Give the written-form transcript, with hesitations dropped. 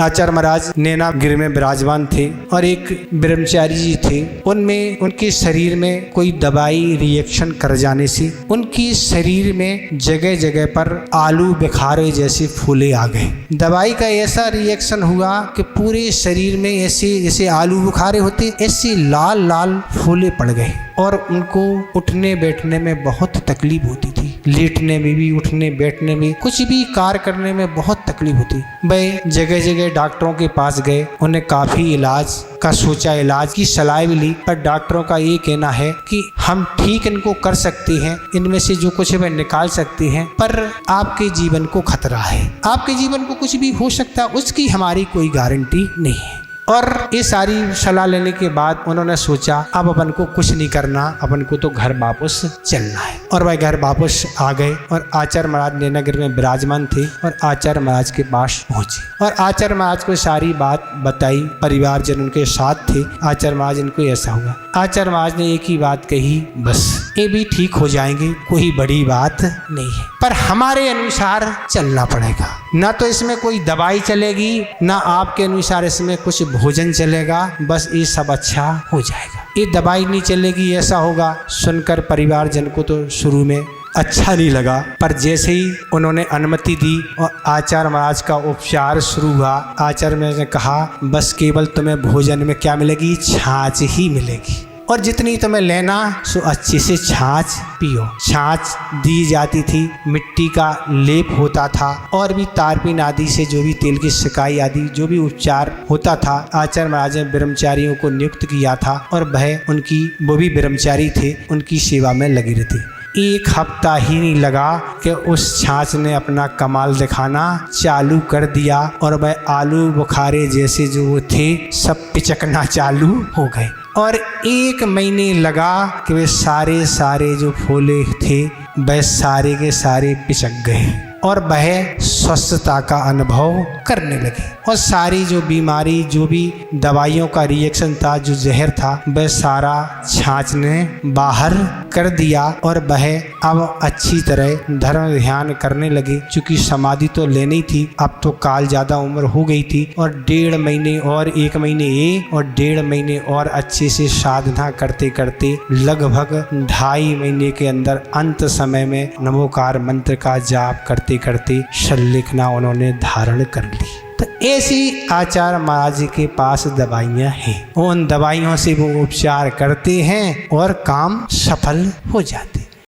आचार्य महाराज नैनागिरी में विराजमान थे और एक ब्रह्मचारी जी थे। उनमें उनके शरीर में कोई दवाई रिएक्शन कर जाने से उनकी शरीर में जगह जगह पर आलू बुखारे जैसे फूले आ गए। दवाई का ऐसा रिएक्शन हुआ कि पूरे शरीर में ऐसे जैसे आलू बुखारे होते ऐसे लाल लाल फूले पड़ गए और उनको उठने बैठने में बहुत तकलीफ होती थी। लेटने में भी, उठने बैठने में, कुछ भी कार्य करने में बहुत तकलीफ होती। वह जगह जगह डॉक्टरों के पास गए, उन्हें काफ़ी इलाज का सोचा, इलाज की सलाह भी ली, पर डॉक्टरों का ये कहना है कि हम ठीक इनको कर सकते हैं, इनमें से जो कुछ है वह निकाल सकते हैं, पर आपके जीवन को खतरा है, आपके जीवन को कुछ भी हो सकता है, उसकी हमारी कोई गारंटी नहीं है। और ये सारी सलाह लेने के बाद उन्होंने सोचा अब अपन को कुछ नहीं करना, अपन को तो घर वापस चलना है। और वह घर वापस आ गए और आचार्य महाराज नैनागिरी में विराजमान थे और आचार्य महाराज के पास पहुंचे और आचार्य महाराज को सारी बात बताई। परिवारजन उनके साथ थे। आचार्य महाराज इनको ऐसा हुआ। आचार्य महाराज ने एक ही बात कही, बस ये भी ठीक हो जाएंगे, कोई बड़ी बात नहीं है, पर हमारे अनुसार चलना पड़ेगा। ना तो इसमें कोई दवाई चलेगी, ना आपके अनुसार इसमें कुछ भोजन चलेगा, बस ये सब अच्छा हो जाएगा। ये दवाई नहीं चलेगी, ऐसा होगा। सुनकर परिवारजन को तो शुरू में अच्छा नहीं लगा, पर जैसे ही उन्होंने अनुमति दी और आचार्य महाराज का उपचार शुरू हुआ, आचार्य महाराज ने कहा बस केवल तुम्हें भोजन में क्या मिलेगी, छाछ ही मिलेगी, और जितनी तुम्हें लेना सो अच्छे से छाछ पियो। छाछ दी जाती थी, मिट्टी का लेप होता था और भी तारपीन आदि से जो भी तेल की सिकाई आदि जो भी उपचार होता था, आचार्य महाराज ने ब्रह्मचारियों को नियुक्त किया था और वह वो भी ब्रह्मचारी थे, उनकी सेवा में लगी रहती। एक हफ्ता ही नहीं लगा कि उस छाछ ने अपना कमाल दिखाना चालू कर दिया और वह आलू बुखारे जैसे जो वो थे सब पिचकना चालू हो गए। और 1 महीने लगा कि वे सारे जो फूले थे वह सारे के सारे पिचक गए और वह स्वस्थता का अनुभव करने लगे और सारी जो बीमारी, जो भी दवाइयों का रिएक्शन था, जो जहर था, वह सारा छाछ ने बाहर कर दिया और वह अब अच्छी तरह धर्म ध्यान करने लगे। चूँकि समाधि तो लेनी थी, अब तो काल ज़्यादा उम्र हो गई थी और 1.5 महीने और 1 महीने ये और 1.5 महीने और अच्छे से साधना करते करते लगभग 2.5 महीने के अंदर अंत समय में नमोकार मंत्र का जाप करते करते शल्लेखना उन्होंने धारण कर ली। तो ऐसी आचार्य महाराज जी के पास दवाइयाँ हैं, उन दवाइयों से वो उपचार करते हैं और काम सफल हो जाते हैं।